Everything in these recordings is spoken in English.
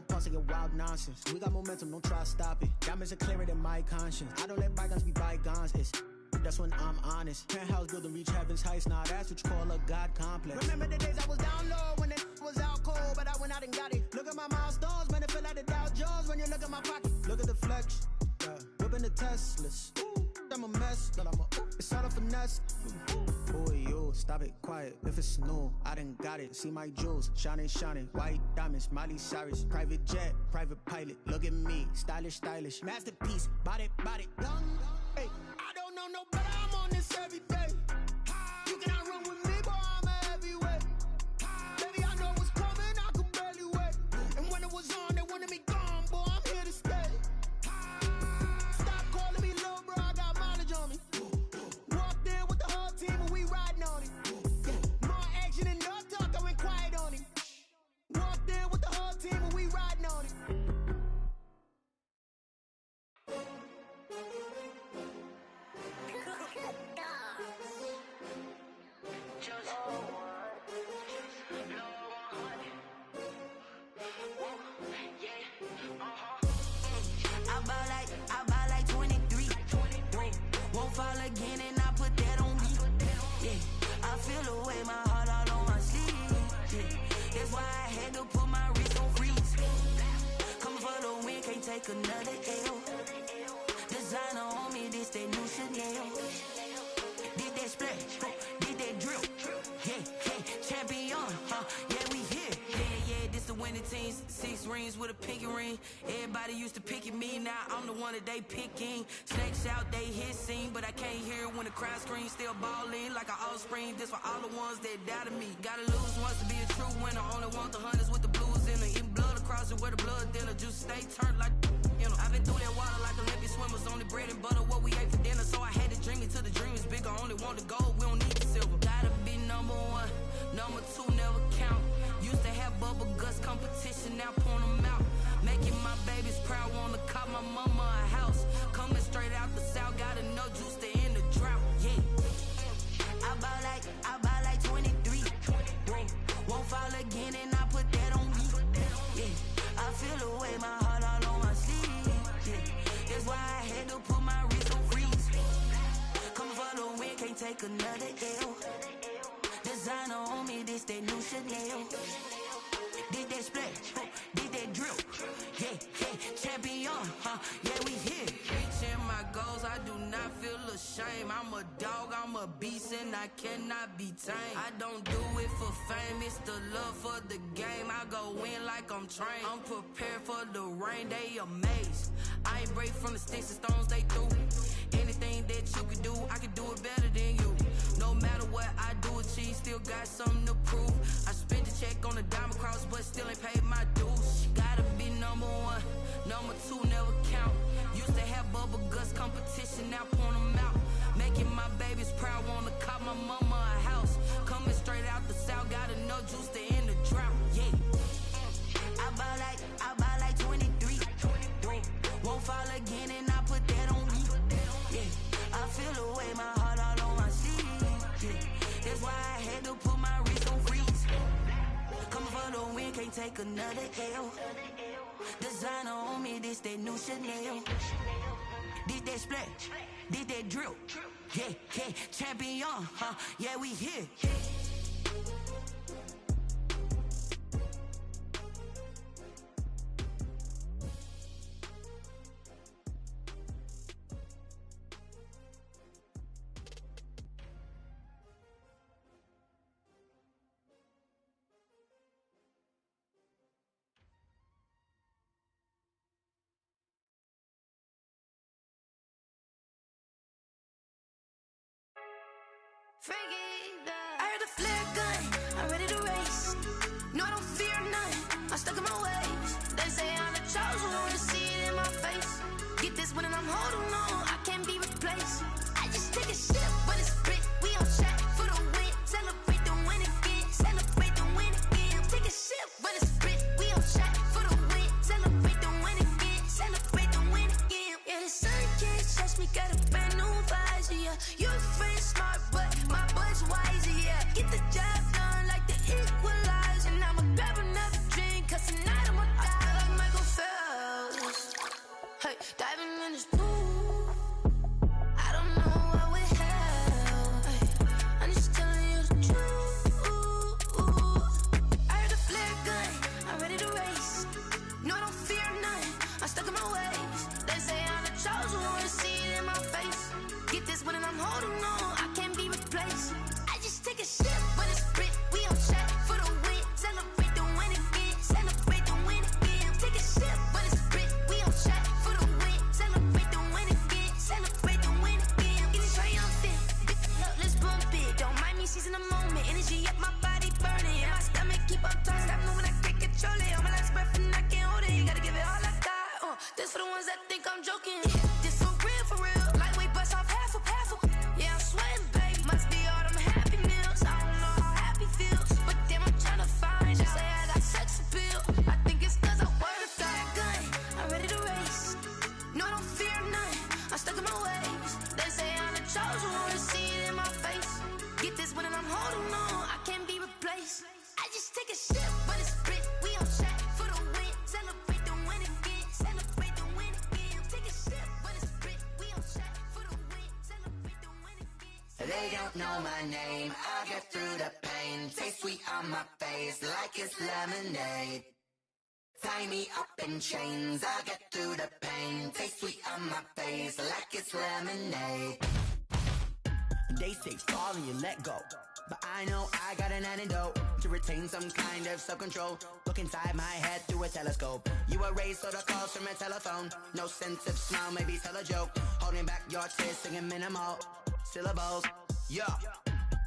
on pause to get wild nonsense. We got momentum, don't try to stop it. Diamonds are clearer than my conscience. I don't let bygones be bygones. It's that's when I'm honest. Penthouse building, reach heaven's heights. Now that's what you call a God complex. Remember the days I was down low when it was out cold, but I went out and got it. Look at my milestones, man, it feel like the Dow Jones when you look at my pocket. Look at the flex, whipping the Teslas. I'm a mess, but it's all a finesse. Boy, you stop it, quiet. If it's new, I done got it. See my jewels, shining, shining. White diamonds, Miley Cyrus. Private jet, private pilot. Look at me, stylish, stylish. Masterpiece, body, body. Young, hey, I don't know no better. I'm on this every day. You cannot run with me, boy. I'm a heavyweight. Baby, I know what's coming. I could barely wait. And when it was on, they wanted me gone, boy. I'm here to stay. Stop calling me little bro. I got mileage on me. Walked in with the whole team and we riding on it. More action and no talk. I went quiet on it. Walked in with the whole team and we riding on it. I buy like 23. Won't fall again and I put that on me. Yeah, I feel the way, my heart all on my sleeve. Yeah, that's why I had to put my wrist on freeze. Coming for the win, can't take another L. Designer on me, this that new Chanel. Did that splash, did that drill. Yeah, champion, yeah, we here. Yeah, this the winning team. 6 rings with a pinky ring. Everybody used to pick at me, now I'm the one that they picking. Snakes out, they hit scene, but I can't hear it when the crowd screams. Still balling like an offspring. This for all the ones that doubted me. Gotta lose once to be a true winner. Only want the hunters with the blues in it. Eating blood across it where the blood thinner. Juice stay turned like, you know. I've been through that water like Olympic swimmers. Only bread and butter, what we ate for dinner. So I had to dream it till the dream is bigger. Only want the gold, we don't need the silver. Gotta be number 1, number 2 never count. Used to have bubble guts competition, now point them out. Making my babies proud, wanna call my mama a house. Coming straight out the south, gotta know juice to end the drought. Yeah, I buy like 23. Won't fall again and I put that on me. Yeah, I feel the way, my heart all on my sleeve. Yeah, that's why I had to put my wrist on freeze. Coming for the win, can't take another L. Designer on me, this that new Chanel. Did that splash, did that drill. Yeah, champion, yeah, we here. Reaching my goals, I do not feel ashamed. I'm a dog, I'm a beast, and I cannot be tamed. I don't do it for fame, it's the love for the game. I go in like I'm trained. I'm prepared for the rain, they amazed. I ain't break from the sticks and stones they threw. Anything that you can do, I can do it better than you. No matter what I do, achieve, still got something to prove. I spent the check on the diamond cross, but still ain't paid my dues. Gotta be number 1, number 2 never count. Used to have bubble guts competition, now point them out. Making my babies proud, wanna call my mama a house. Coming straight out the south, gotta know juice to end the drought. Yeah, I buy like 23. Won't fall again and I put that on me. Yeah, I feel the way, my heart all on my sleeve. Yeah, that's why I had to put my wrist on freeze. Coming for the win, can't take another L. Designer on me, this that new Chanel. Did that splash, did that drill. Yeah, champion, yeah, we here. I heard a flare gun, I'm ready to race. No, I don't fear none, I'm stuck in my ways. They say I'm the chosen one, see it in my face. Get this one and I'm holding on, I can't be replaced. I just take a sip when it's split, we on shot for the win. Celebrate the win again, celebrate the win again. Take a sip when it's split, we on shot for the win. Celebrate the win again, celebrate the win again. Yeah, the sun can't touch me, got a brand new visor, yeah. Your friend smart, but my boy's wiser, yeah. Get the job done like the equalizer. And I'ma grab another drink, cause tonight I'ma die like wanna see it in my face. Get this one and I'm holding on, I can't be replaced. I just take a sip, but it's split. We on shot for the win. Celebrate the win again. Celebrate the win again. Take a sip, but it's split. We on shot for the win. Celebrate the win again. They don't know my name. I'll get through the pain. Taste sweet on my face like it's lemonade. Tie me up in chains. I'll get through the pain. Taste sweet on my face like it's lemonade. They say fall and you let go, but I know I got an antidote to retain some kind of self-control. Look inside my head through a telescope. You erase all the calls from a telephone. No sense of smile, maybe tell a joke. Holding back your tears, singing minimal syllables. Yeah,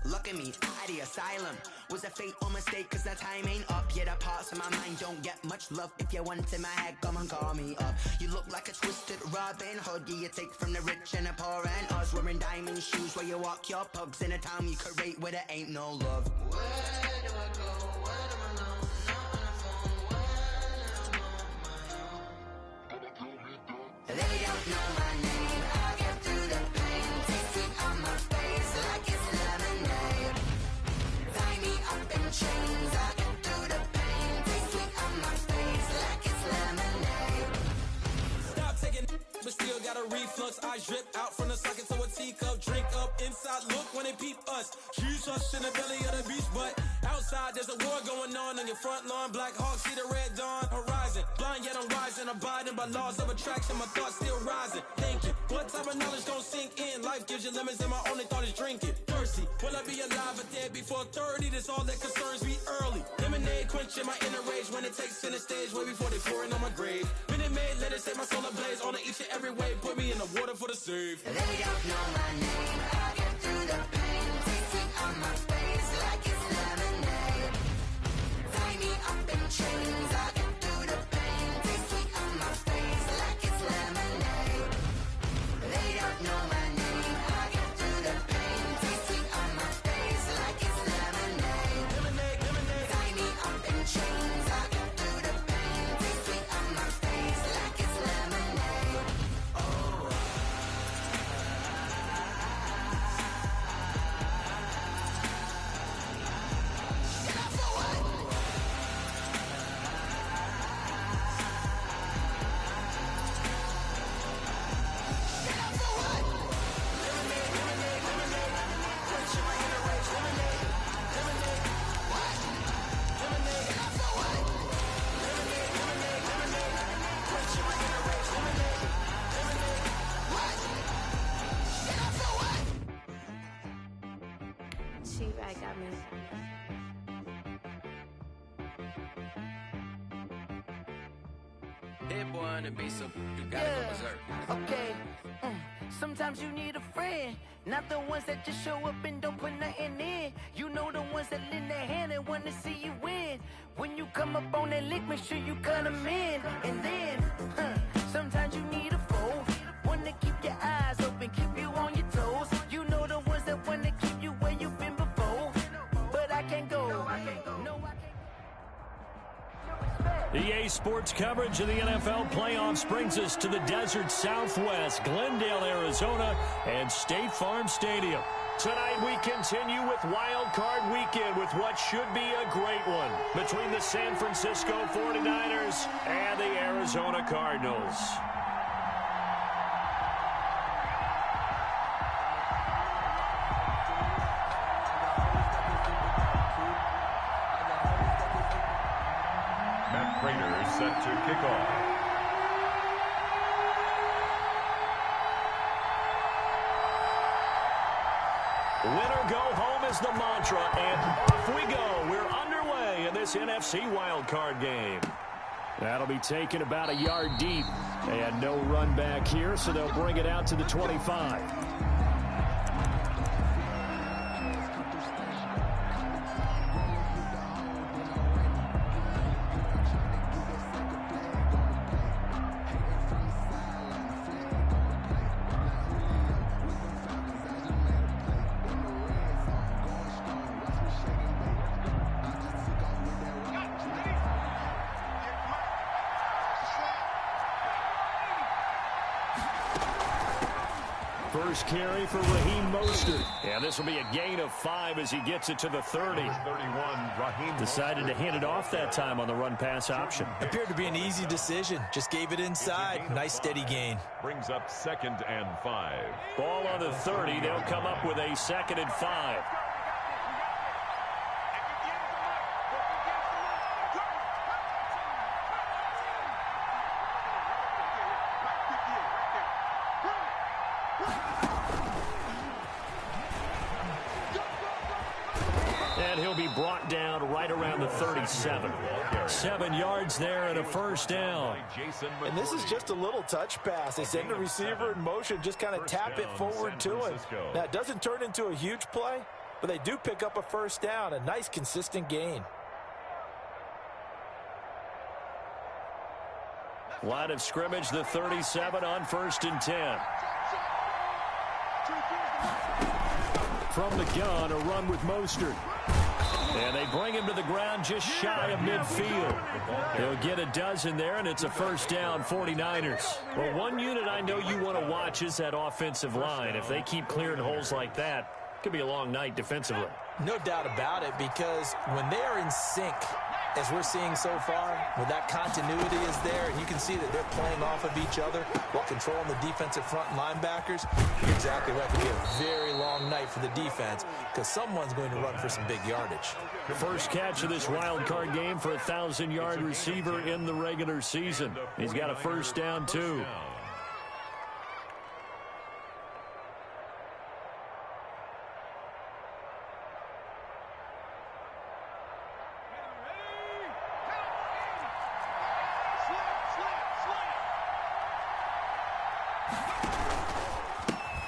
look at me, at the asylum. Was a fate or mistake, cause the time ain't up. Yeah, the parts of my mind don't get much love. If you want in my head, come and call me up. You look like a twisted Robin Hood. Yeah, you take from the rich and the poor and us. Wearing diamond shoes where you walk your pugs in a town you create where there ain't no love. Where do I go? When I'm alone? Not on the phone. When I'm on my own. They don't know my name. I'll get through the pain. Taste it on my face like it's lemonade. Tie me up in chains. I'll get through the pain. Taste it on my face like it's lemonade. Stop taking, but still got a reflux. I drip out from the socket to a teacup. Drink up inside, look when they peep us. Choose us in the belly of the beach, but outside there's a war going on your front lawn. Black Hawk, see the red dawn horizon. Blind yet I'm rising, abiding by laws of attraction. My thoughts still rising, thinking what type of knowledge don't sink in. Life gives you lemons and my only thought is drinking. Thirsty, will I be alive or dead before 30? That's all that concerns me early. Lemonade quenching my inner rage when it takes center stage way before they pour it on my grave. Minute Maid, let it set my soul ablaze on each and every way. Put me in the water for the save. They don't know my name. I'll get through the pain. Taste it on my face like it's lemonade. Tie me up in chains. I'll get through the pain. Taste it on my face like it's lemonade. They don't know my name. I'll get through the pain. Taste it on my face like it's lemonade. Lemonade, lemonade. Tie me up in chains. I'll get through the pain. Taste it on my face like it's lemonade. T-Rag got me. Hit boy on the beat, so you gotta go berserk. Okay. Sometimes you need a friend, not the ones that just show up and don't put nothing in. You know the ones that lend their hand and want to see you win. When you come up on that lick, make sure you cut them in. And then, sometimes you need a foe, one to keep your eyes open, keep you on your toes. You know the ones that want to keep you where you've been before. But I can't go. No, I can't. EA Sports coverage of the NFL playoffs brings us to the desert Southwest, Glendale, Arizona, and State Farm Stadium. Tonight we continue with Wild Card Weekend with what should be a great one between the San Francisco 49ers and the Arizona Cardinals. Matt Prater is set to kick off. Winner go home is the mantra, and off we go. We're underway in this NFC wildcard game. That'll be taken about a yard deep. They had no run back here, so they'll bring it out to the 25. First carry for Raheem Mostert. And this will be a gain of 5 as he gets it to the 30. 31, Raheem Decided to hand it off that time on the run-pass option. Appeared to be an easy decision. Just gave it inside. Nice steady gain. brings up 2nd and 5. Ball on the 30. They'll come up with a 2nd and 5. And he'll be brought down right around the 37. 7 yards there and a first down. And this is just a little touch pass. They send the receiver in motion, just kind of tap it forward to him. Now, it doesn't turn into a huge play, but they do pick up a first down. A nice, consistent gain. Line of scrimmage, the 37 on 1st and 10. From the gun, a run with Mostert. And they bring him to the ground just shy of midfield. They'll get a dozen there, and it's a first down, 49ers. Well, one unit I know you want to watch is that offensive line. If they keep clearing holes like that, it could be a long night defensively. No doubt about it, because when they are in sync, as we're seeing so far, when that continuity is there, and you can see that they're playing off of each other while controlling the defensive front linebackers, you're exactly right. It could be a very long night for the defense because someone's going to run for some big yardage. First catch of this wild card game for a 1,000-yard receiver in the regular season. He's got a first down, too.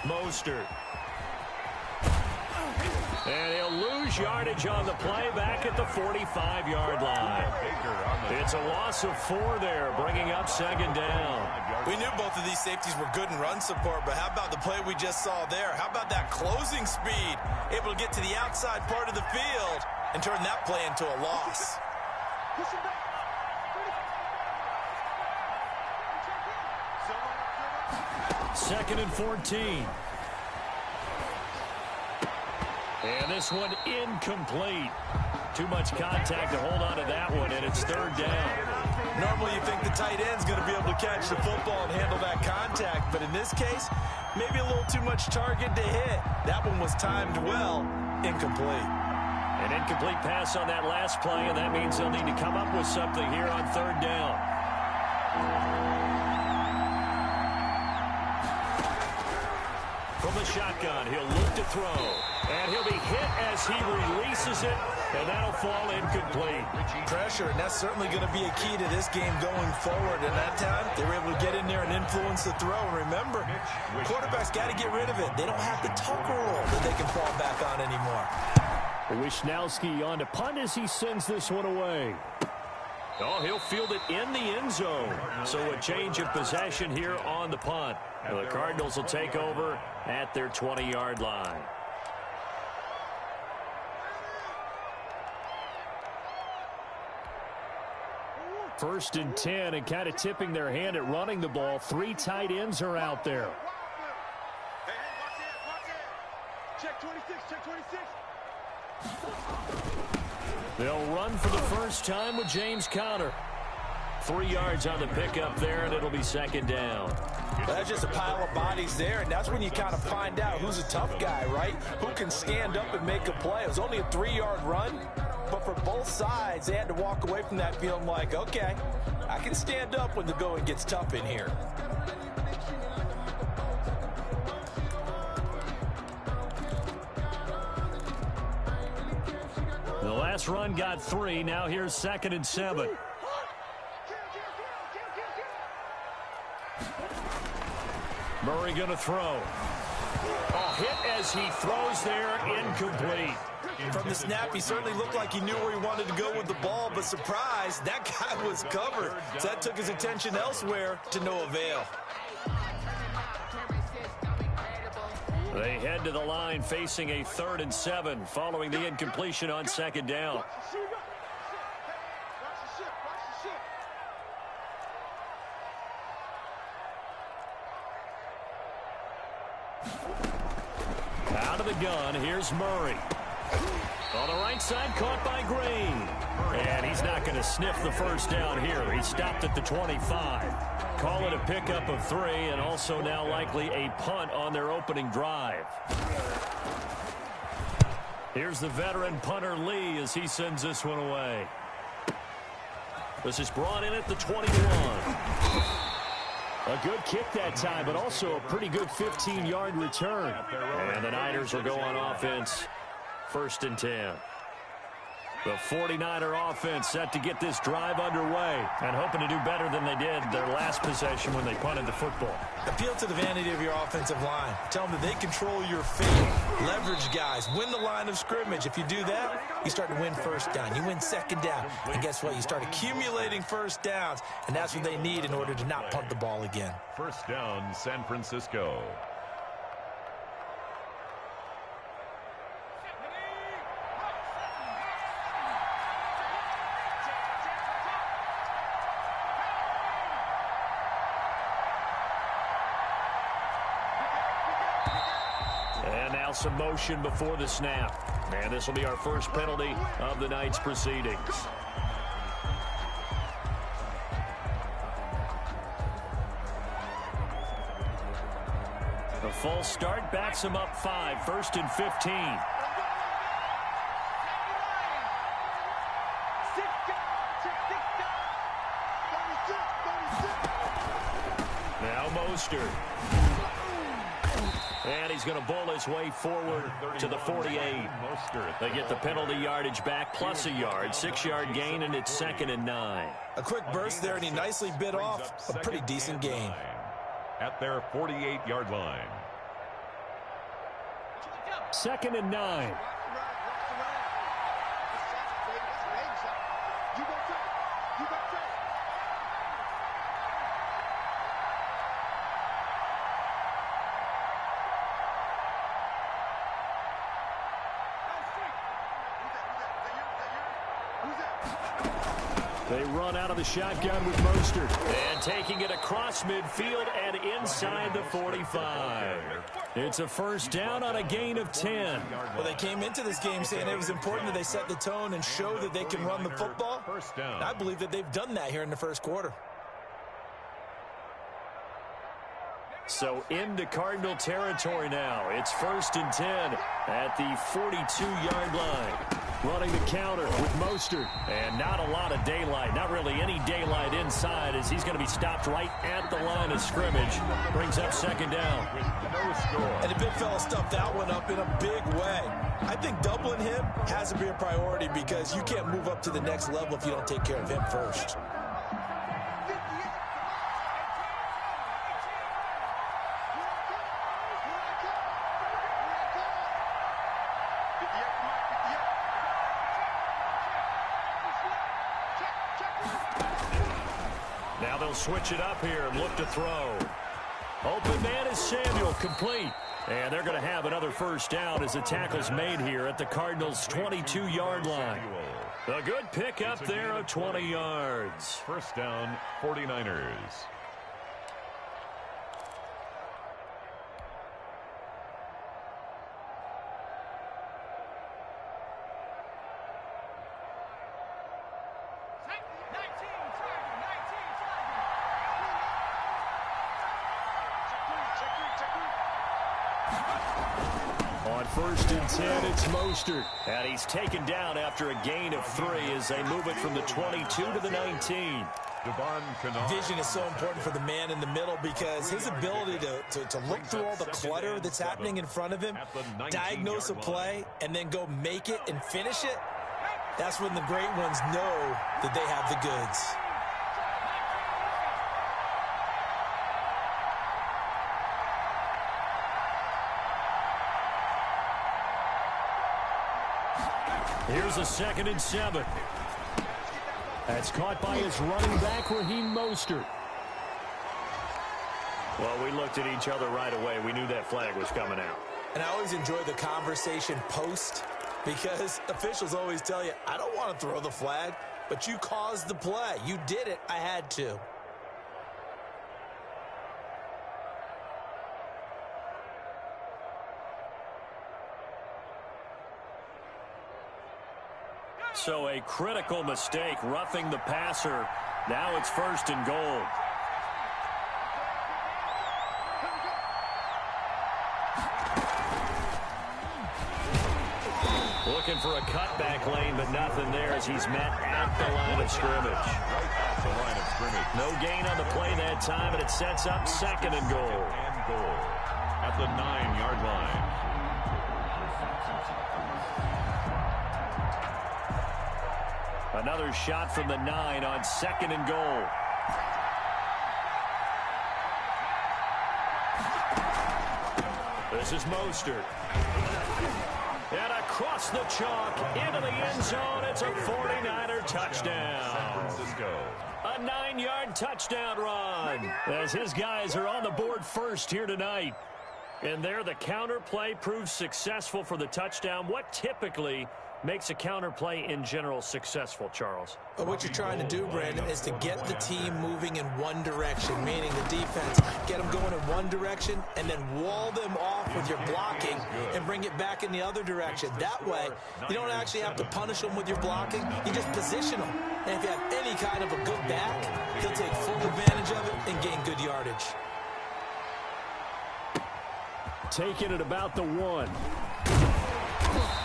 Mostert. And he'll lose yardage on the play back at the 45-yard line. It's a loss of 4 there, bringing up 2nd down. We knew both of these safeties were good in run support, but how about the play we just saw there? How about that closing speed? Able to get to the outside part of the field and turn that play into a loss. 2nd and 14. And this one incomplete. Too much contact to hold on to that one, and it's 3rd down. Normally you think the tight end's going to be able to catch the football and handle that contact, but in this case, maybe a little too much target to hit. That one was timed well. Incomplete. An incomplete pass on that last play, and that means they'll need to come up with something here on 3rd down. From the shotgun, he'll look to throw. And he'll be hit as he releases it, and that'll fall incomplete. Pressure, and that's certainly going to be a key to this game going forward. And that time, they were able to get in there and influence the throw. And remember, quarterbacks got to get rid of it. They don't have the Tucker roll that they can fall back on anymore. Wishnowski on to punt as he sends this one away. Oh, he'll field it in the end zone. So a change of possession here on the punt. The Cardinals will take over at their 20-yard line. First and 10, and kind of tipping their hand at running the ball. 3 tight ends are out there. Check 26, check 26. They'll run for the first time with James Conner. 3 yards on the pickup there, and it'll be 2nd down. That's just a pile of bodies there, and that's when you kind of find out who's a tough guy, right? Who can stand up and make a play. It was only a 3-yard run, but for both sides, they had to walk away from that feeling like, okay, I can stand up when the going gets tough in here. The last run got 3. Now here's 2nd and 7. Murray going to throw. A hit as he throws there, incomplete. From the snap, he certainly looked like he knew where he wanted to go with the ball, but surprise, that guy was covered. So that took his attention elsewhere to no avail. They head to the line facing a 3rd and 7 following the incompletion on 2nd down. of the gun. Here's Murray. On the right side, caught by Green. And he's not going to sniff the first down here. He stopped at the 25. Call it a pickup of 3, and also now likely a punt on their opening drive. Here's the veteran punter Lee as he sends this one away. This is brought in at the 21. A good kick that time, but also a pretty good 15-yard return. And the Niners will go on offense. 1st and 10. The 49er offense set to get this drive underway and hoping to do better than they did their last possession when they punted the football. Appeal to the vanity of your offensive line. Tell them that they control your fate. Leverage guys. Win the line of scrimmage. If you do that, you start to win 1st down. You win 2nd down. And guess what? You start accumulating 1st downs, and that's what they need in order to not punt the ball again. 1st down, San Francisco. Some motion before the snap. And this will be our first penalty of the night's proceedings. A false start backs him up 5. 1st and 15. Now Mostert. And he's going to bowl his way forward to the 48. They get the penalty yardage back plus a yard. 6-yard gain, and it's 2nd and 9. A quick burst there, and he nicely bit off a pretty decent gain. At their 48-yard line. 2nd and 9. They run out of the shotgun with Mostert. And taking it across midfield and inside the 45. It's a 1st down on a gain of 10. Well, they came into this game saying it was important that they set the tone and show that they can run the football. 1st down. I believe that they've done that here in the 1st quarter. So into Cardinal territory now. It's 1st and 10 at the 42-yard line. Running the counter with Mostert. And not a lot of daylight. Not really any daylight inside as he's going to be stopped right at the line of scrimmage. Brings up 2nd down. No score. And the big fella stuffed that one up in a big way. I think doubling him has to be a priority because you can't move up to the next level if you don't take care of him first. Now they'll switch it up here and look to throw. Open man is Samuel, complete. And they're going to have another 1st down as the tackle's made here at the Cardinals' 22-yard line. A good pickup there of 20 yards. 1st down, 49ers. On 1st and 10, it's Mostert. And he's taken down after a gain of 3 as they move it from the 22 to the 19. Vision is so important for the man in the middle because his ability to look through all the clutter that's happening in front of him, diagnose a play, and then go make it and finish it, that's when the great ones know that they have the goods. Here's a 2nd and 7. That's caught by his running back, Raheem Mostert. Well, we looked at each other right away. We knew that flag was coming out. And I always enjoy the conversation post because officials always tell you, I don't want to throw the flag, but you caused the play. You did it. I had to. So a critical mistake, roughing the passer. Now it's 1st and goal. Looking for a cutback lane, but nothing there as he's met at the line of scrimmage. Right at the line of scrimmage. No gain on the play that time, and it sets up 2nd and goal. And goal at the 9-yard line. Another shot from the 9 on 2nd and goal. This is Mostert. And across the chalk, into the end zone. It's a 49er touchdown. San Francisco. A 9-yard touchdown run as his guys are on the board first here tonight. And there the counter play proves successful for the touchdown. What typically makes a counter play in general successful, Charles? But what you're trying to do, Brandon, is to get the team moving in one direction, meaning the defense, get them going in one direction and then wall them off with your blocking and bring it back in the other direction. That way, you don't actually have to punish them with your blocking. You just position them. And if you have any kind of a good back, he'll take full advantage of it and gain good yardage. Taking it about the 1.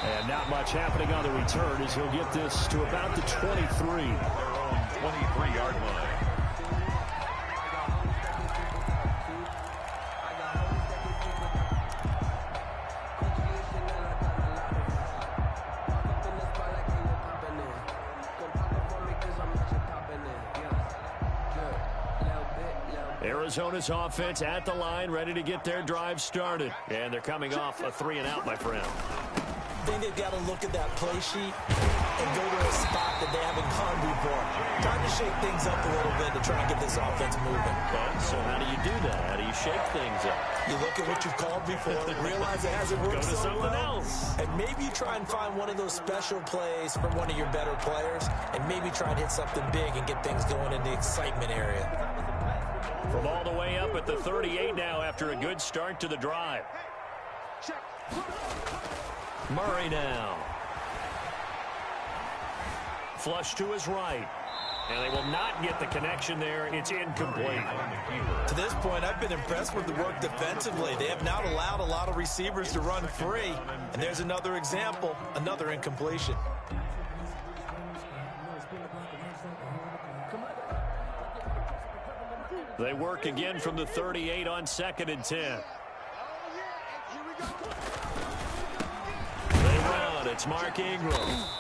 And not much happening on the return as he'll get this to about the 23. Their own 23-yard line. Arizona's offense at the line, ready to get their drive started. And they're coming off a 3-and-out, my friend. I think they've got to look at that play sheet and go to a spot that they haven't gone before. Time to shake things up a little bit to try and get this offense moving. Okay, so how do you do that? How do you shake things up? You look at what you've called before, realize it hasn't worked Go to so something well, else. and maybe you try and find one of those special plays from one of your better players, and maybe try and hit something big and get things going in the excitement area. From all the way up at the 38 now after a good start to the drive. Murray now. Flush to his right. And they will not get the connection there. It's incomplete. To this point, I've been impressed with the work defensively. They have not allowed a lot of receivers to run free. And there's another example, another incompletion. They work again from the 38 on 2nd and 10. They run. It's Mark Ingram.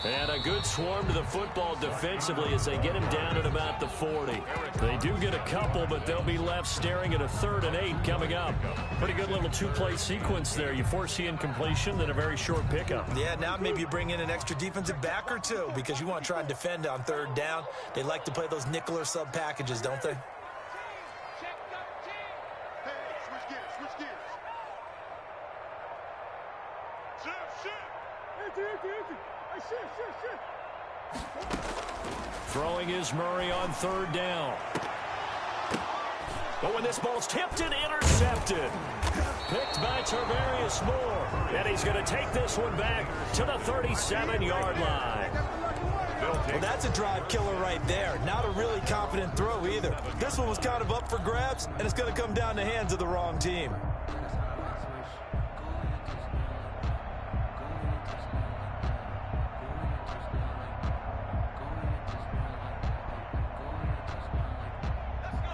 And a good swarm to the football defensively as they get him down at about the 40. They do get a couple, but they'll be left staring at a 3rd and 8 coming up. Pretty good little 2-play sequence there. You foresee incompletion, then a very short pickup. Yeah, now maybe you bring in an extra defensive back or two because you want to try and defend on 3rd down. They like to play those nickel or sub packages, don't they? Throwing is Murray on 3rd down. But when this ball's tipped and intercepted. Picked by Tarvarius Moore. And he's going to take this one back to the 37-yard line. Well, that's a drive killer right there. Not a really confident throw either. This one was kind of up for grabs, and it's going to come down the hands of the wrong team.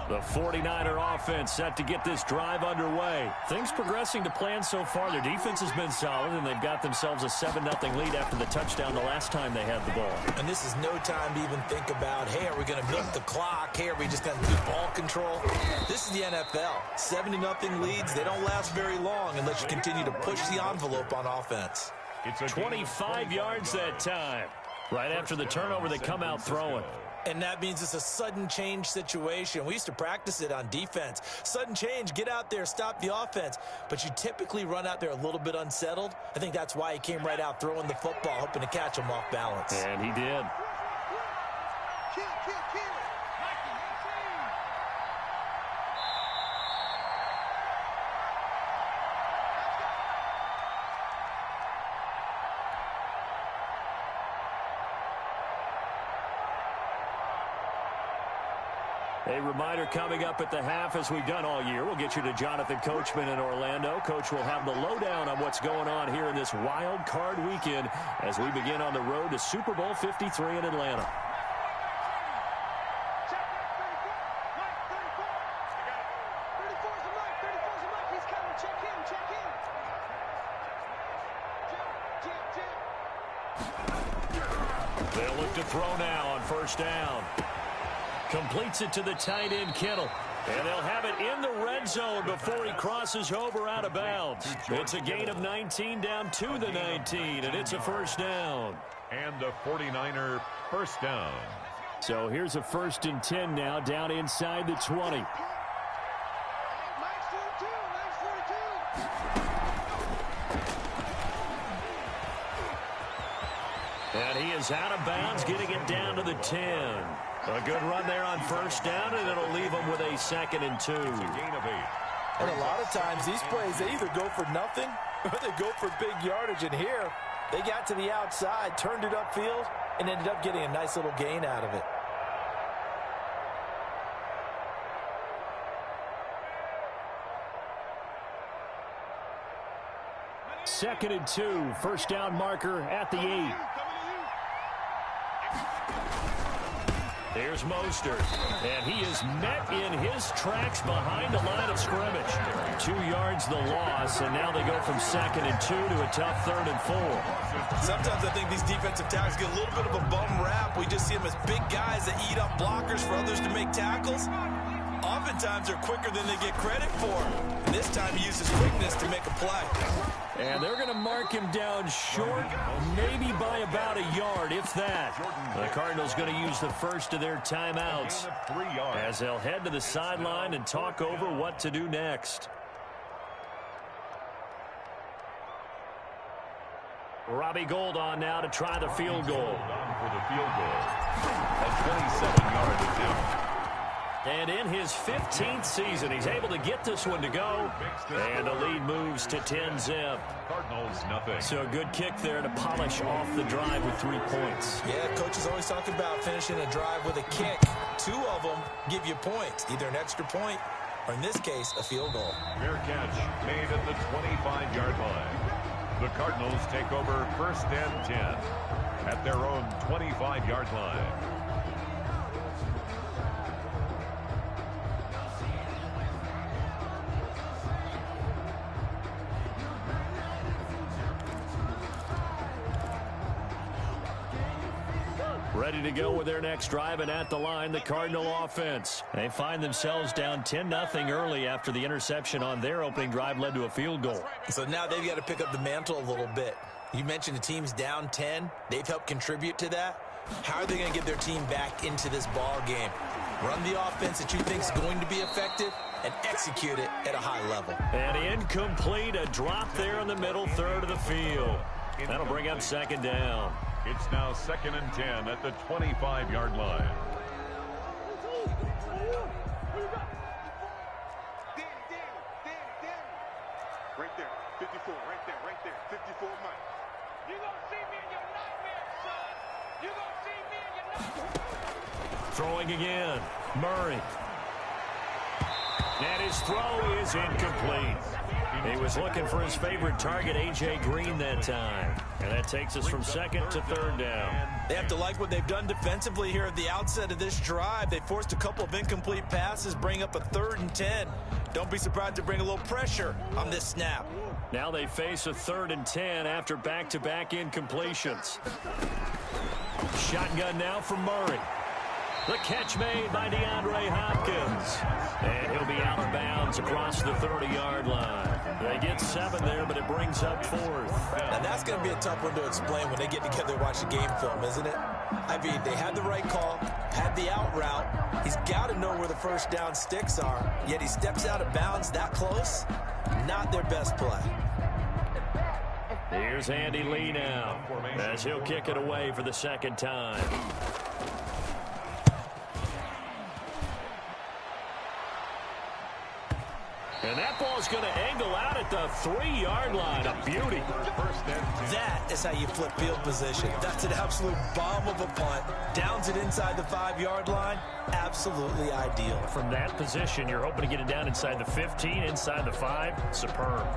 The 49er offense set to get this drive underway. Things progressing to plan so far. Their defense has been solid, and they've got themselves a 7-0 lead after the touchdown the last time they had the ball. And this is no time to even think about, hey, are we going to milk the clock? Hey, are we just going to keep ball control? This is the NFL. 7-0 leads, they don't last very long unless you continue to push the envelope on offense. It's 25 yards that time. Right after the turnover, they come out throwing. And that means it's a sudden change situation. We used to practice it on defense. Sudden change, get out there, stop the offense. But you typically run out there a little bit unsettled. I think that's why he came right out throwing the football, hoping to catch him off balance. And he did. A reminder coming up at the half, as we've done all year. We'll get you to Jonathan Coachman in Orlando. Coach will have the lowdown on what's going on here in this wild card weekend as we begin on the road to Super Bowl 53 in Atlanta. They'll look to throw now on first down. Completes it to the tight end, Kittle. And they'll have it in the red zone before he crosses over out of bounds. It's a gain of 19 down to the 19, and it's a first down. And the 49er first down. So here's a 1st and 10 now, down inside the 20. And he is out of bounds, getting it down to the 10. A good run there on first down, and it'll leave them with a 2nd and 2. It's a gain of 8. And a lot of times these plays, they either go for nothing or they go for big yardage. And here, they got to the outside, turned it upfield, and ended up getting a nice little gain out of it. Second and 2, first down marker at the 8. There's Mostert, and he is met in his tracks behind the line of scrimmage. 2 yards the loss, and now they go from 2nd and 2 to a tough 3rd and 4. Sometimes I think these defensive tackles get a little bit of a bum rap. We just see them as big guys that eat up blockers for others to make tackles. Oftentimes they're quicker than they get credit for. And this time he uses quickness to make a play. And they're going to mark him down short, maybe by about a yard, if that. The Cardinals going to use the first of their timeouts as they'll head to the sideline and talk over what to do next. Robbie Gould on now to try the field goal. For the field goal. A 27-yard attempt. And in his 15th season, he's able to get this one to go. And the lead moves to 10-zip. Cardinals, nothing. So a good kick there to polish off the drive with 3 points. Yeah, coach is always talking about finishing a drive with a kick. 2 of them give you points, either an extra point or, in this case, a field goal. Fair catch made at the 25-yard line. The Cardinals take over 1st and 10 at their own 25-yard line. Ready to go with their next drive, and at the line, the Cardinal offense. They find themselves down 10-0 early after the interception on their opening drive led to a field goal. So now they've got to pick up the mantle a little bit. You mentioned the team's down 10. They've helped contribute to that. How are they going to get their team back into this ball game? Run the offense that you think is going to be effective and execute it at a high level. And incomplete, a drop there in the middle third of the field. That'll bring up 2nd down. It's now 2nd and 10 at the 25-yard line. Right there, 54, right there, 54 Mike. You gonna see me in your nightmare, son. You gonna see me in your nightmare. Throwing again, Murray. And his throw is incomplete. He was looking for his favorite target, A.J. Green, that time. And that takes us from 2nd to 3rd down. They have to like what they've done defensively here at the outset of this drive. They forced a couple of incomplete passes, bring up a 3rd and 10. Don't be surprised to bring a little pressure on this snap. Now they face a 3rd and 10 after back-to-back incompletions. Shotgun now for Murray. The catch made by DeAndre Hopkins. And he'll be out of bounds across the 30-yard line. They get 7 there, but it brings up 4th. Now that's going to be a tough one to explain when they get together and watch the game film, isn't it? I mean, they had the right call, had the out route. He's got to know where the first down sticks are, yet he steps out of bounds that close. Not their best play. Here's Andy Lee now, as he'll kick it away for the 2nd time. And that ball's going to angle out at the 3-yard line. A beauty. That is how you flip field position. That's an absolute bomb of a punt. Downs it inside the 5-yard line. Absolutely ideal. From that position, you're hoping to get it down inside the 15, inside the 5. Superb.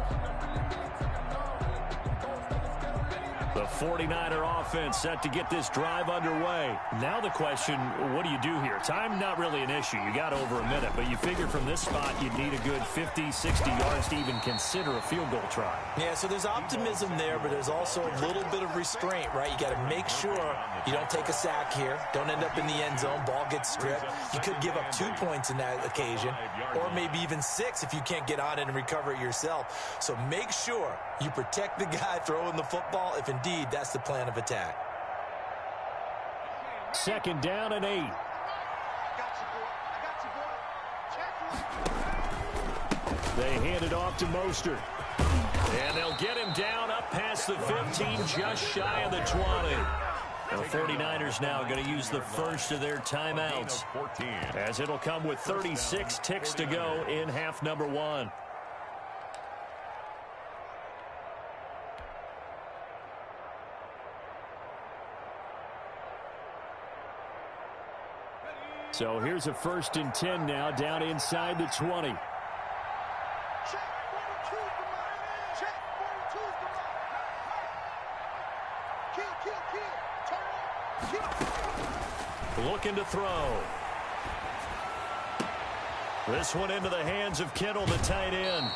The 49er offense set to get this drive underway. Now the question, what do you do here? Time not really an issue. You got over a minute, but you figure from this spot you'd need a good 50, 60 yards to even consider a field goal try. Yeah, so there's optimism there, but there's also a little bit of restraint, right? You got to make sure you don't take a sack here. Don't end up in the end zone. Ball gets stripped. You could give up 2 points in that occasion, or maybe even 6 if you can't get on it and recover it yourself. So make sure you protect the guy throwing the football if indeed that's the plan of attack. 2nd down and 8. They hand it off to Mostert. And they'll get him down up past the 15, just shy of the 20. The 49ers now going to use the first of their timeouts, as it'll come with 36 ticks to go in half number 1. So here's a 1st and 10 now, down inside the 20. Looking to throw. This one into the hands of Kittle, the tight end.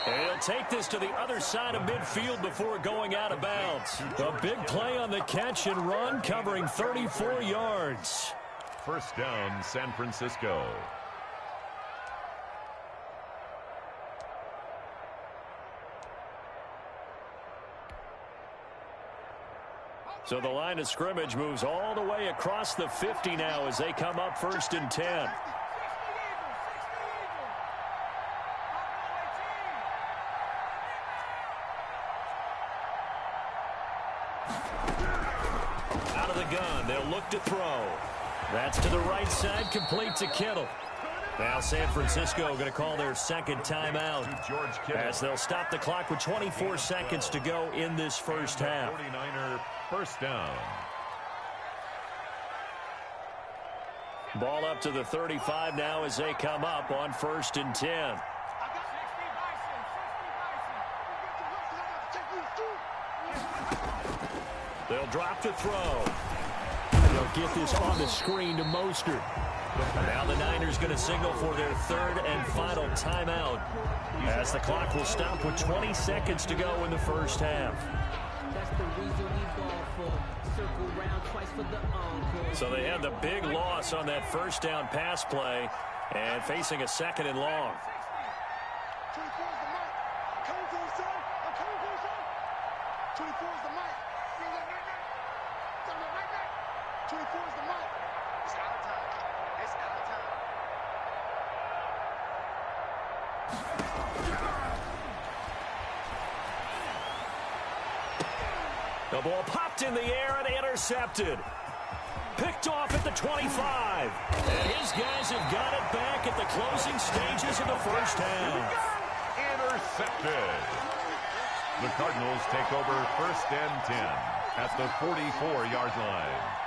And he'll take this to the other side of midfield before going out of bounds. A big play on the catch and run, covering 34 yards. 1st down, San Francisco. So the line of scrimmage moves all the way across the 50 now as they come up 1st and 10. Out of the gun, they'll look to throw. That's to the right side, complete to Kittle. Now San Francisco going to call their 2nd timeout, as they'll stop the clock with 24 seconds to go in this first half. 49er 1st down. Ball up to the 35 now as they come up on 1st and 10. They'll drop to throw. They'll get this on the screen to Mostert. Now the Niners going to signal for their 3rd and final timeout, as the clock will stop with 20 seconds to go in the first half. So they had the big loss on that 1st down pass play and facing a 2nd and long. The ball popped in the air and intercepted. Picked off at the 25. And his guys have got it back at the closing stages of the first half. Intercepted. The Cardinals take over 1st and 10 at the 44-yard line.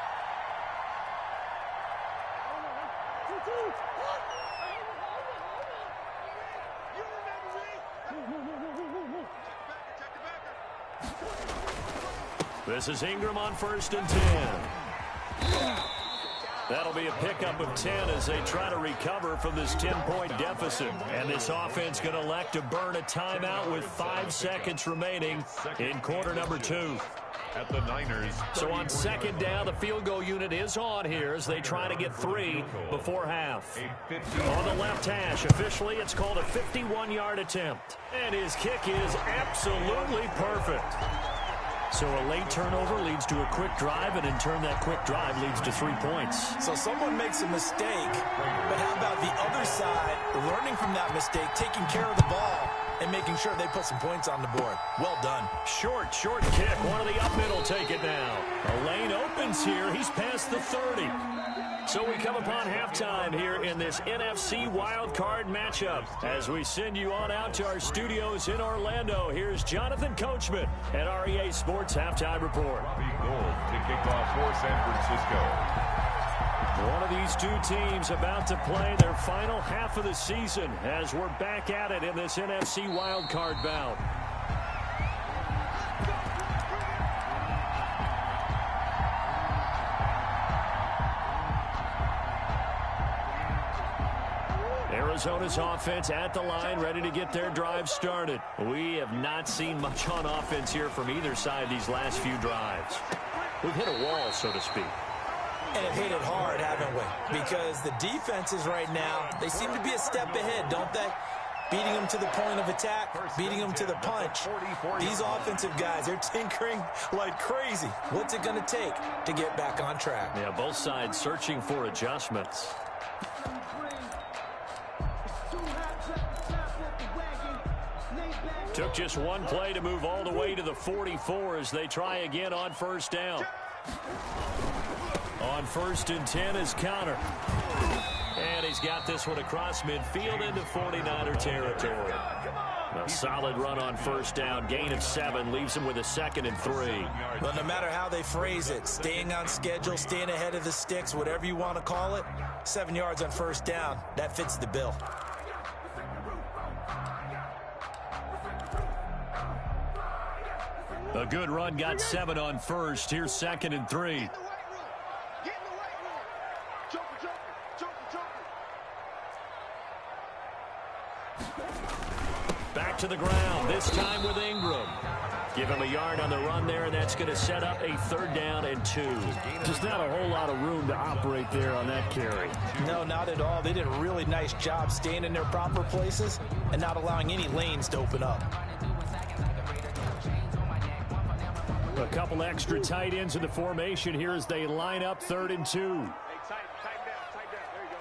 This is Ingram on 1st and 10. That'll be a pickup of 10 as they try to recover from this 10-point deficit. And this offense going to elect to burn a timeout with 5 seconds remaining in quarter number 2. At the Niners. So on 2nd down, the field goal unit is on here as they try to get 3 before half. On the left hash, officially it's called a 51-yard attempt. And his kick is absolutely perfect. So a late turnover leads to a quick drive, and in turn that quick drive leads to 3 points. So someone makes a mistake, but how about the other side learning from that mistake, taking care of the ball, and making sure they put some points on the board? Well done. Short kick. One of the up middle take it now. A lane opens here. He's past the 30. So we come upon halftime here in this NFC wildcard matchup. As we send you on out to our studios in Orlando, here's Jonathan Coachman at REA Sports Halftime Report. Robbie Gould to kick off for San Francisco. One of these two teams about to play their final half of the season as we're back at it in this NFC wildcard bout. Arizona's offense at the line, ready to get their drive started. We have not seen much on offense here from either side these last few drives. We've hit a wall, so to speak. And have hit it hard, haven't we? Because the defenses right now, they seem to be a step ahead, don't they? Beating them to the point of attack, beating them to the punch. These offensive guys, they're tinkering like crazy. What's it going to take to get back on track? Yeah, both sides searching for adjustments. Took just one play to move all the way to the 44 as they try again on first down. On 1st and 10 is Conner. And he's got this one across midfield into 49er territory. A solid run on first down. Gain of 7 leaves him with a 2nd and 3. Well, no matter how they phrase it, staying on schedule, staying ahead of the sticks, whatever you want to call it, 7 yards on first down, that fits the bill. A good run, got 7 on first. Here's 2nd and 3. Back to the ground, this time with Ingram. Give him a yard on the run there, and that's going to set up a 3rd down and 2. Just not a whole lot of room to operate there on that carry. No, not at all. They did a really nice job staying in their proper places and not allowing any lanes to open up. A couple extra tight ends in the formation here as they line up 3rd and 2. Hey, tighten down. There you go.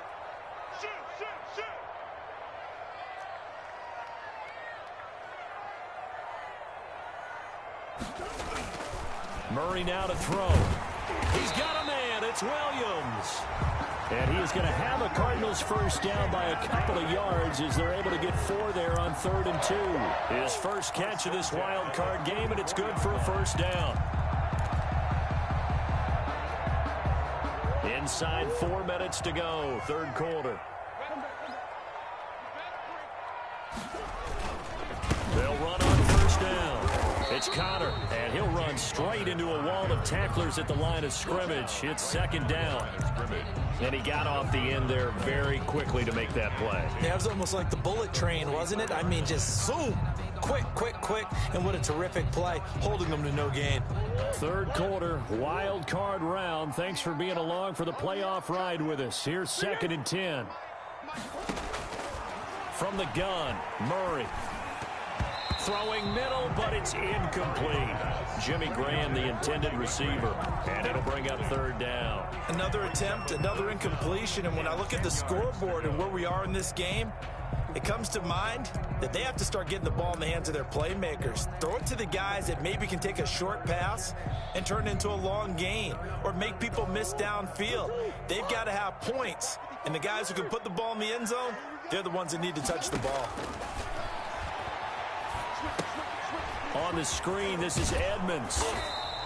Shoot. Murray now to throw. He's got a man. It's Williams. And he is going to have a Cardinals first down by a couple of yards as they're able to get 4 there on 3rd and 2. His first catch of this wild card game, and it's good for a first down. Inside 4 minutes to go, 3rd quarter. They'll run on first down. It's Conner, and he'll run straight into a wall of tacklers at the line of scrimmage. It's 2nd down. And he got off the end there very quickly to make that play. Yeah, it was almost like the bullet train, wasn't it? I mean, just zoom. Quick. And what a terrific play, holding them to no gain. 3rd quarter, wild card round. Thanks for being along for the playoff ride with us. Here's 2nd and 10. From the gun, Murray. Throwing middle, but it's incomplete. Jimmy Graham, the intended receiver, and it'll bring up 3rd down. Another attempt, another incompletion, and when I look at the scoreboard and where we are in this game, it comes to mind that they have to start getting the ball in the hands of their playmakers. Throw it to the guys that maybe can take a short pass and turn it into a long gain or make people miss downfield. They've got to have points, and the guys who can put the ball in the end zone, they're the ones that need to touch the ball. On the screen, this is Edmonds.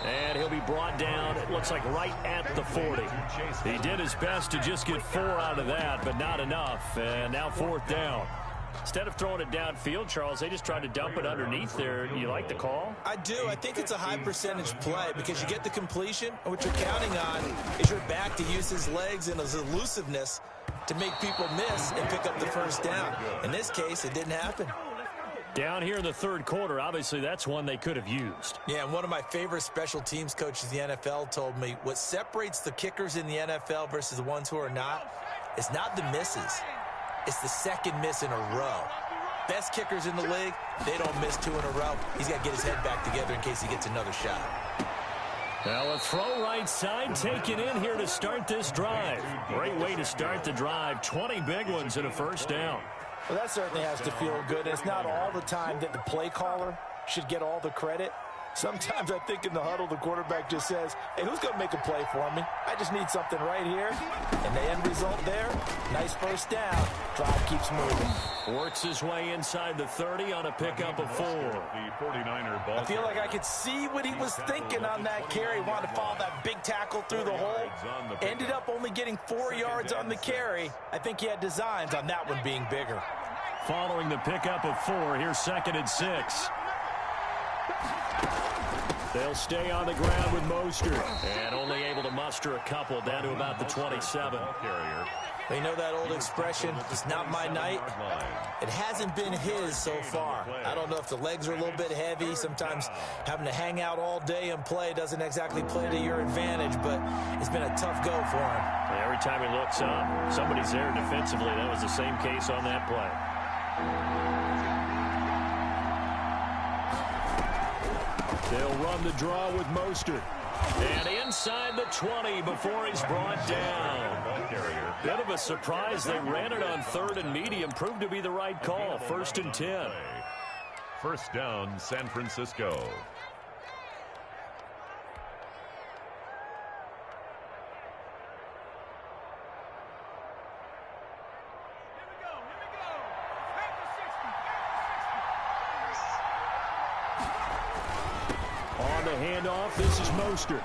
And he'll be brought down, it looks like right at the 40. He did his best to just get 4 out of that, but not enough. And now 4th down. Instead of throwing it downfield, Charles, they just tried to dump it underneath there. You like the call? I do. I think it's a high percentage play because you get the completion, and what you're counting on is your back to use his legs and his elusiveness to make people miss and pick up the first down. In this case, it didn't happen. Down here in the 3rd quarter, obviously that's one they could have used. Yeah, and one of my favorite special teams coaches in the NFL told me what separates the kickers in the NFL versus the ones who are not is not the misses. It's the 2nd miss in a row. Best kickers in the league, they don't miss 2 in a row. He's got to get his head back together in case he gets another shot. Now a throw right side taken in here to start this drive. Great way to start the drive. 20 big ones and a first down. Well, that certainly has to feel good. It's not all the time that the play caller should get all the credit. Sometimes I think in the huddle, the quarterback just says, hey, who's going to make a play for me? I just need something right here. And the end result there, nice first down. Drive keeps moving. Works his way inside the 30 on a pickup of 4. The 49er ball. I feel like I could see what he was thinking on that carry. Wanted to follow that big tackle through the hole. Ended up only getting 4 yards on the carry. I think he had designs on that one being bigger. Following the pickup of 4, here's 2nd and 6. They'll stay on the ground with Mostert. And only able to muster a couple down to about the 27. You know that old expression, it's not my night? It hasn't been his so far. I don't know if the legs are a little bit heavy. Sometimes having to hang out all day and play doesn't exactly play to your advantage, but it's been a tough go for him. Every time he looks up, somebody's there defensively. That was the same case on that play. They'll run the draw with Mostert. And inside the 20 before he's brought down. Bit of a surprise. They ran it on 3rd and medium. Proved to be the right call. 1st and 10. First down, San Francisco. Handoff, this is Mostert.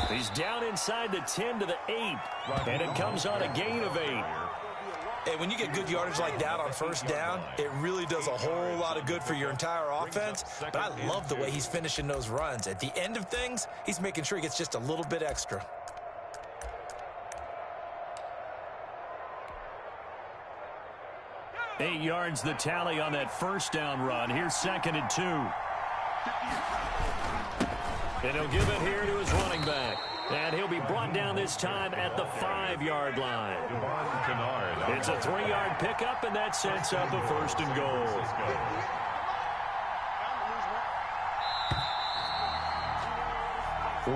He's down inside the 10 to the 8, and it comes on a gain of 8. Hey, when you get good yardage like that on first down, it really does a whole lot of good for your entire offense, but I love the way he's finishing those runs. At the end of things, he's making sure he gets just a little bit extra. Eight yards the tally on that first down run. Here's 2nd and 2. And he'll give it here to his running back. And he'll be brought down this time at the 5-yard line. It's a 3-yard pickup, and that sets up a 1st and goal.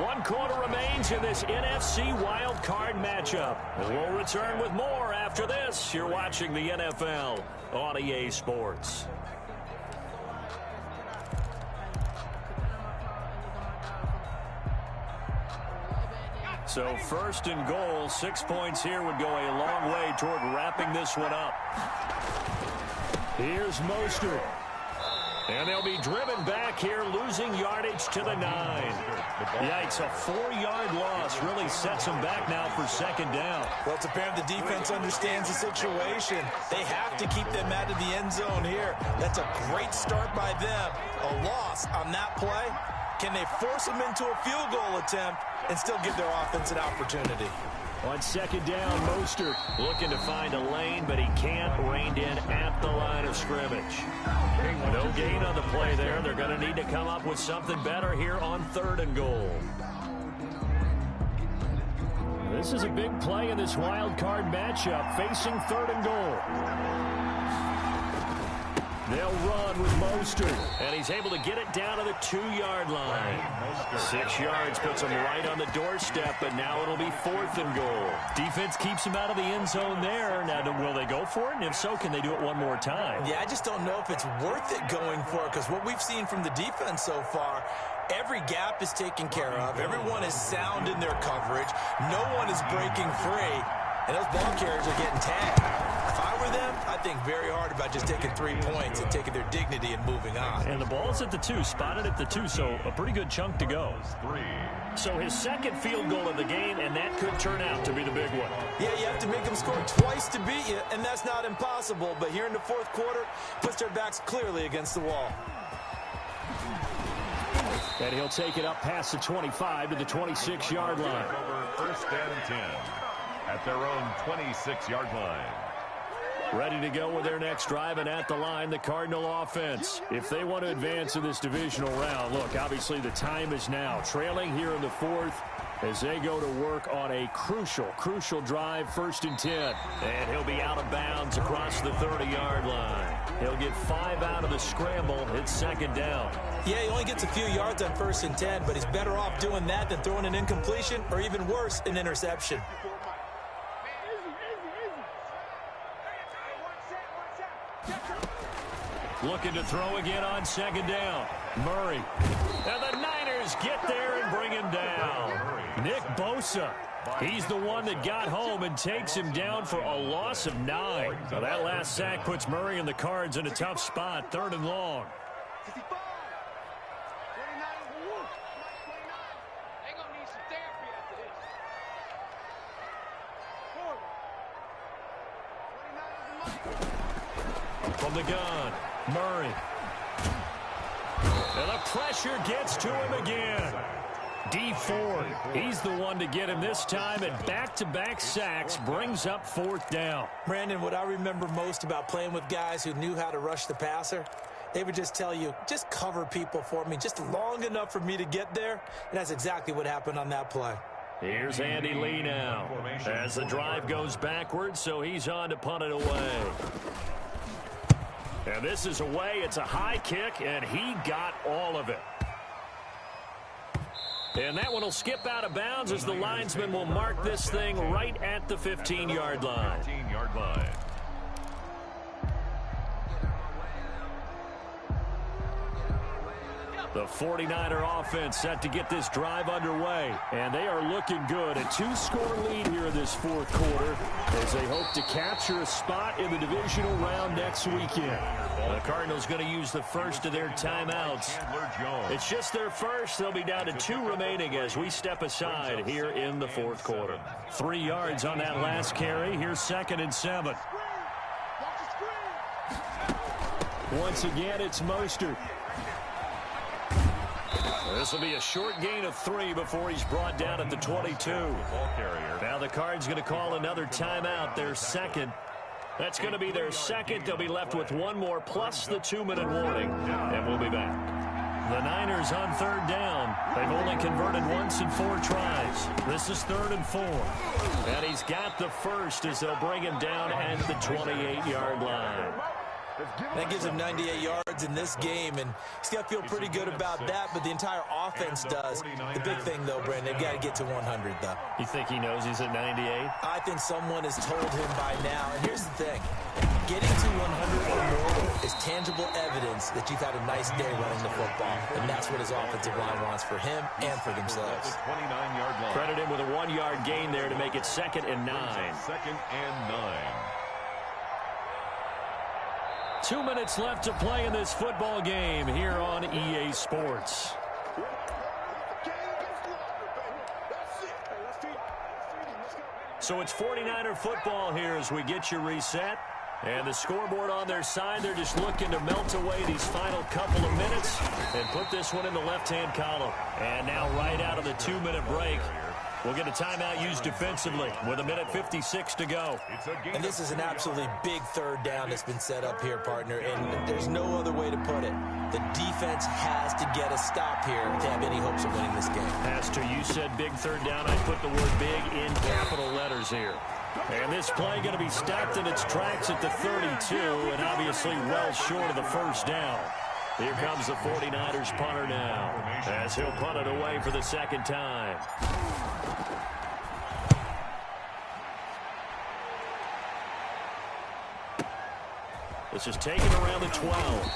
One quarter remains in this NFC wild card matchup. We'll return with more after this. You're watching the NFL on EA Sports. So 1st and goal, 6 points here would go a long way toward wrapping this one up. Here's Mostert. And they'll be driven back here, losing yardage to the 9. Yikes, a 4-yard loss really sets them back now for 2nd down. Well, it's apparent the defense understands the situation. They have to keep them out of the end zone here. That's a great start by them. A loss on that play. Can they force them into a field goal attempt and still give their offense an opportunity? On 2nd down, Mostert looking to find a lane, but he can't. Reined in at the line of scrimmage. No gain on the play there. They're going to need to come up with something better here on 3rd and goal. This is a big play in this wild card matchup, facing 3rd and goal. They'll run with Mostert, and he's able to get it down to the 2-yard line. 6 yards puts him right on the doorstep, but now it'll be 4th and goal. Defense keeps him out of the end zone there. Now, will they go for it? And if so, can they do it one more time? Yeah, I just don't know if it's worth it going for it, because what we've seen from the defense so far, every gap is taken care of. Everyone is sound in their coverage. No one is breaking free, and those ball carriers are getting tagged. If I were them, I'd think very hard about just taking 3 points and taking their dignity and moving on. And the ball's at the 2, spotted at the 2, so a pretty good chunk to go. So his 2nd field goal of the game, and that could turn out to be the big one. Yeah, you have to make them score twice to beat you, and that's not impossible. But here in the 4th quarter, puts their backs clearly against the wall. And he'll take it up past the 25 to the 26-yard line. Over 1st and 10 at their own 26-yard line. Ready to go with their next drive, and at the line, the Cardinal offense. If they want to advance in this divisional round, look, obviously the time is now. Trailing here in the 4th as they go to work on a crucial drive, 1st and 10. And he'll be out of bounds across the 30-yard line. He'll get 5 out of the scramble. It's 2nd down. Yeah, he only gets a few yards on 1st and 10, but he's better off doing that than throwing an incompletion or even worse, an interception. Looking to throw again on 2nd down. Murray. And the Niners defenders get there and bring him down. Nick Bosa, he's the one that got home and takes him down for a loss of 9. So that last sack puts Murray and the Cards in a tough spot, 3rd and long. From the gun, Murray. And the pressure gets to him again. D Ford, he's the one to get him this time, and back-to-back sacks brings up 4th down. Brandon, what I remember most about playing with guys who knew how to rush the passer, they would just tell you, just cover people for me, just long enough for me to get there. And that's exactly what happened on that play. Here's Andy Lee now as the drive goes backwards, so he's on to punt it away. And this is away. It's a high kick, and he got all of it. And that one will skip out of bounds as the linesman will mark this thing right at the 15-yard line. 15-yard line. The 49er offense set to get this drive underway, and they are looking good. A 2-score lead here in this 4th quarter as they hope to capture a spot in the divisional round next weekend. The Cardinals going to use the first of their timeouts. It's just their first. They'll be down to 2 remaining as we step aside here in the 4th quarter. 3 yards on that last carry. Here's 2nd and 7. Once again, it's Mostert. This will be a short gain of 3 before he's brought down at the 22. Now the Cards going to call another timeout, their 2nd. That's going to be their 2nd. They'll be left with 1 more plus the 2-minute warning, and we'll be back. The Niners on 3rd down. They've only converted once in 4 tries. This is 3rd and 4. And he's got the first as they'll bring him down at the 28-yard line. That gives him 98 yards in this game, and he's got to feel pretty good about that, but the entire offense does. The big thing, though, Brandon, they've got to get to 100, though. You think he knows he's at 98? I think someone has told him by now. And here's the thing. Getting to 100 or more is tangible evidence that you've had a nice day running the football, and that's what his offensive line wants for him and for themselves. 29-yard line. Credit him with a 1-yard gain there to make it 2nd and 9. 2nd and 9. 2 minutes left to play in this football game here on EA Sports. So it's 49er football here as we get you reset. And the scoreboard on their side, they're just looking to melt away these final couple of minutes and put this one in the left-hand column. And now right out of the 2-minute break, we'll get a timeout used defensively with 1:56 to go. And this is an absolutely big 3rd down that's been set up here, partner, and there's no other way to put it. The defense has to get a stop here to have any hopes of winning this game. Pastor, you said big 3rd down. I put the word big in capital letters here. And this play going to be stopped in its tracks at the 32, and obviously well short of the 1st down. Here comes the 49ers punter now as he'll punt it away for the 2nd time. This is taken around the 12.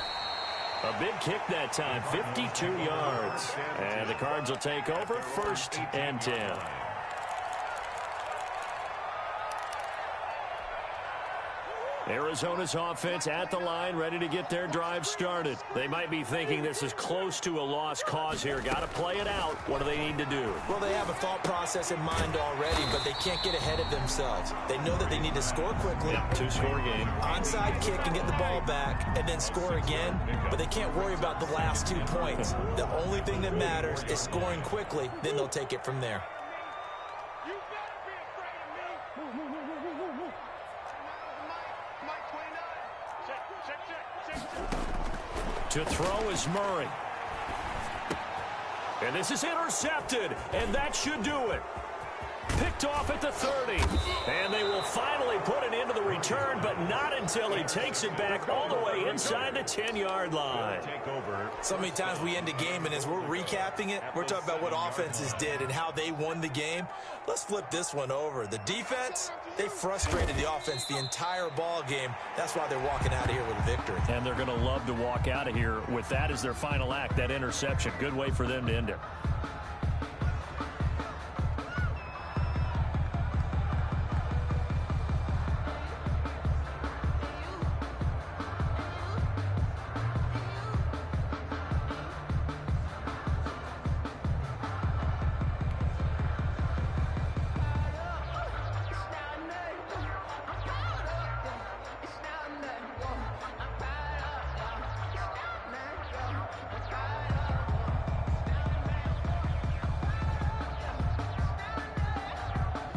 A big kick that time, 52 yards. And the Cards will take over, 1st and 10. Arizona's offense at the line, ready to get their drive started. They might be thinking this is close to a lost cause here. Got to play it out. What do they need to do? Well, they have a thought process in mind already, but they can't get ahead of themselves. They know that they need to score quickly. Yep, 2-score game. Onside kick and get the ball back and then score again, but they can't worry about the last 2 points. The only thing that matters is scoring quickly, then they'll take it from there. To throw is Murray. And this is intercepted, and that should do it. Picked off at the 30. And they will finally put an end to the return, but not until he takes it back all the way inside the 10-yard line. So many times we end a game, and as we're recapping it, we're talking about what offenses did and how they won the game. Let's flip this one over. The defense, they frustrated the offense the entire ball game. That's why they're walking out of here with a victory. And they're going to love to walk out of here with that as their final act, that interception. Good way for them to end it.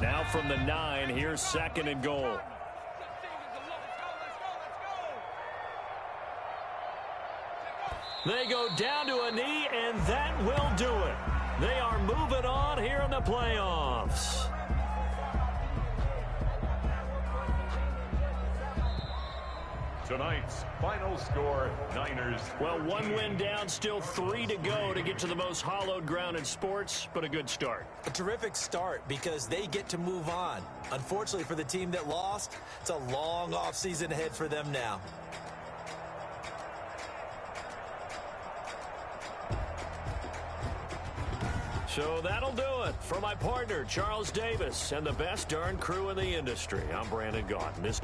Now from the 9, here's 2nd and goal. They go down to a knee, and that will do it. They are moving on here in the playoffs. Tonight's final score, Niners. Well, 1 win down, still 3 to go to get to the most hallowed ground in sports, but a good start. A terrific start because they get to move on. Unfortunately for the team that lost, it's a long offseason ahead for them now. So that'll do it. For my partner, Charles Davis, and the best darn crew in the industry, I'm Brandon Gaudin.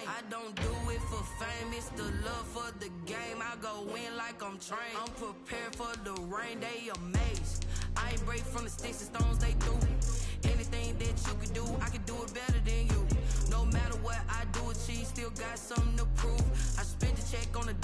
I don't do it for fame, it's the love for the game. I go in like I'm trained. I'm prepared for the rain, they amazed. I ain't break from the sticks and stones they threw. Anything that you can do, I can do it better than you. No matter what I do, achieve, still got something to prove. I spend the check on the